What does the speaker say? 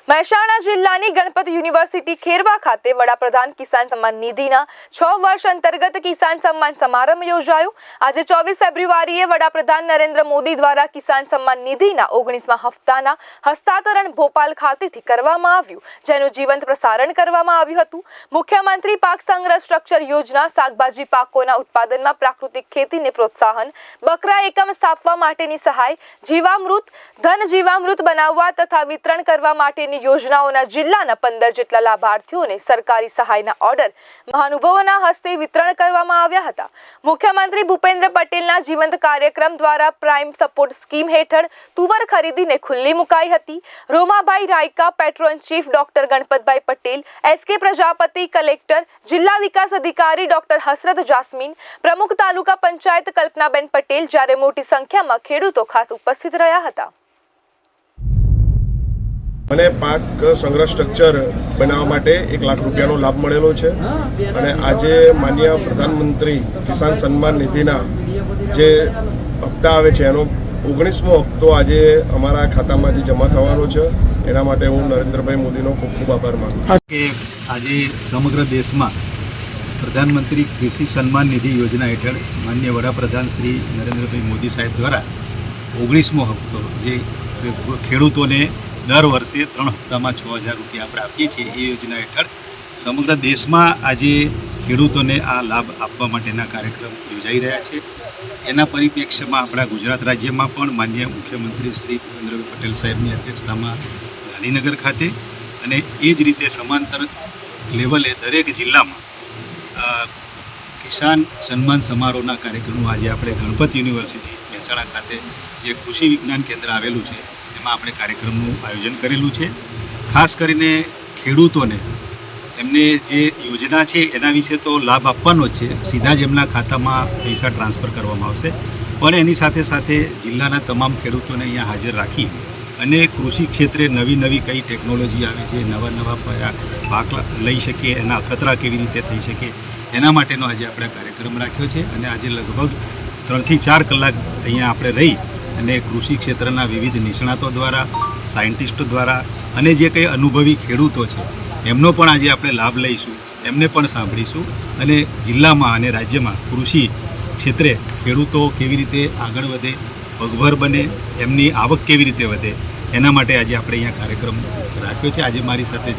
મહેસાણા જિલ્લાની ગણપત યુનિવર્સિટી ખેરવા ખાતે વડાપ્રધાન કિસાન સન્માન નિધિના 6 વર્ષ અંતર્ગત કિસાન સન્માન સમારંભ યોજાયો। આજે 24 ફેબ્રુઆરીએ વડાપ્રધાન નરેન્દ્ર મોદી દ્વારા કિસાન સન્માન નિધિના 19મા હપ્તાના હસ્તાંતરણ ભોપાલ ખાતેથી કરવામાં આવ્યું, જેનું જીવંત પ્રસારણ કરવામાં આવ્યું હતું। મુખ્યમંત્રી પાક સંગ્રહ સ્ટ્રક્ચર યોજના, શાકભાજી પાકોના ઉત્પાદનમાં પ્રાકૃતિક ખેતીને પ્રોત્સાહન, બકરા એકમ સ્થાપવા માટેની સહાય, જીવામૃત, ધન જીવામૃત બનાવવા તથા વિતરણ કરવા માટેની યોજનાઓના જિલ્લાના 15 જેટલા લાભાર્થીઓને સરકારી સહાયના ઓર્ડર મહાનુભાવોના હસ્તે વિતરણ કરવામાં આવ્યા હતા। મુખ્યમંત્રી ભૂપેન્દ્ર પટેલના જીવંત કાર્યક્રમ દ્વારા પ્રાઇમ સપોર્ટ સ્કીમ હેઠળ તુવર ખરીદીને ખુલ્લી મુકાઈ હતી। Romabhai Rayka, patron chief doctor Ganpatbhai Patel, S K Prajapati, collector, જિલ્લા વિકાસ અધિકારી ડોક્ટર હસરત જાસ્મીન, પ્રમુખ તાલુકા પંચાયત કલ્પનાબેન પટેલ, જ્યારે મોટી સંખ્યામાં ખેડૂતો ખાસ ઉપસ્થિત રહ્યા હતા। મને પાક સંગ્રહ સ્ટ્રક્ચર બનાવવા માટે 1 લાખ રૂપિયાનો લાભ મળેલો છે અને આજે માનનીય પ્રધાનમંત્રી કિસાન સન્માન નિધિના જે હપ્તા આવે છે એનો 19મો હપ્તો આજે અમારા ખાતામાં જે જમા થવાનો છે એના માટે હું નરેન્દ્રભાઈ મોદીનો ખૂબ ખૂબ આભાર માનું છું કે આજે સમગ્ર દેશમાં પ્રધાનમંત્રી કૃષિ સન્માન નિધિ યોજના હેઠળ માનનીય વડાપ્રધાન શ્રી નરેન્દ્રભાઈ મોદી સાહેબ દ્વારા 19મો હપ્તો જે ખેડૂતોને દર વર્ષે 3 હપ્તામાં 6000 રૂપિયા આપણે આપીએ છીએ એ યોજના હેઠળ સમગ્ર દેશમાં આજે ખેડૂતોને આ લાભ આપવા માટેના કાર્યક્રમ યોજાઈ રહ્યા છે। એના પરિપ્રેક્ષ્યમાં આપણા ગુજરાત રાજ્યમાં પણ માનનીય મુખ્યમંત્રી શ્રી ભૂપેન્દ્રભાઈ પટેલ સાહેબની અધ્યક્ષતામાં ગાંધીનગર ખાતે અને એ જ રીતે સમાંતર લેવલે દરેક જિલ્લામાં કિસાન સન્માન સમારોહના કાર્યક્રમો આજે આપણે ગણપત યુનિવર્સિટી મહેસાણા ખાતે જે કૃષિ વિજ્ઞાન કેન્દ્ર આવેલું છે આપણે કાર્યક્રમનું આયોજન કરેલું છે। ખાસ કરીને ખેડૂતોને એમને જે યોજના છે એના વિશે તો લાભ આપવાનો જ છે, સીધા જ એમના ખાતામાં પૈસા ટ્રાન્સફર કરવામાં આવશે, પણ એની સાથે સાથે જિલ્લાના તમામ ખેડૂતોને અહીંયા હાજર રાખી અને કૃષિ ક્ષેત્રે નવી કઈ ટેકનોલોજી આવે છે, નવા પાક લઈ શકીએ, એના અખતરા કેવી રીતે થઈ શકે એના માટેનો આજે આપણે કાર્યક્રમ રાખ્યો છે અને આજે લગભગ 3 થી 4 કલાક અહીંયા આપણે રહી અને કૃષિ ક્ષેત્રના વિવિધ નિષ્ણાતો દ્વારા, સાયન્ટિસ્ટો દ્વારા અને જે કંઈ અનુભવી ખેડૂતો છે એમનો પણ આજે આપણે લાભ લઈશું, એમને પણ સાંભળીશું અને જિલ્લામાં અને રાજ્યમાં કૃષિ ક્ષેત્રે ખેડૂતો કેવી રીતે આગળ વધે, પગભર બને, એમની આવક કેવી રીતે વધે એના માટે આજે આપણે અહીંયા કાર્યક્રમ રાખ્યો છે। આજે મારી સાથે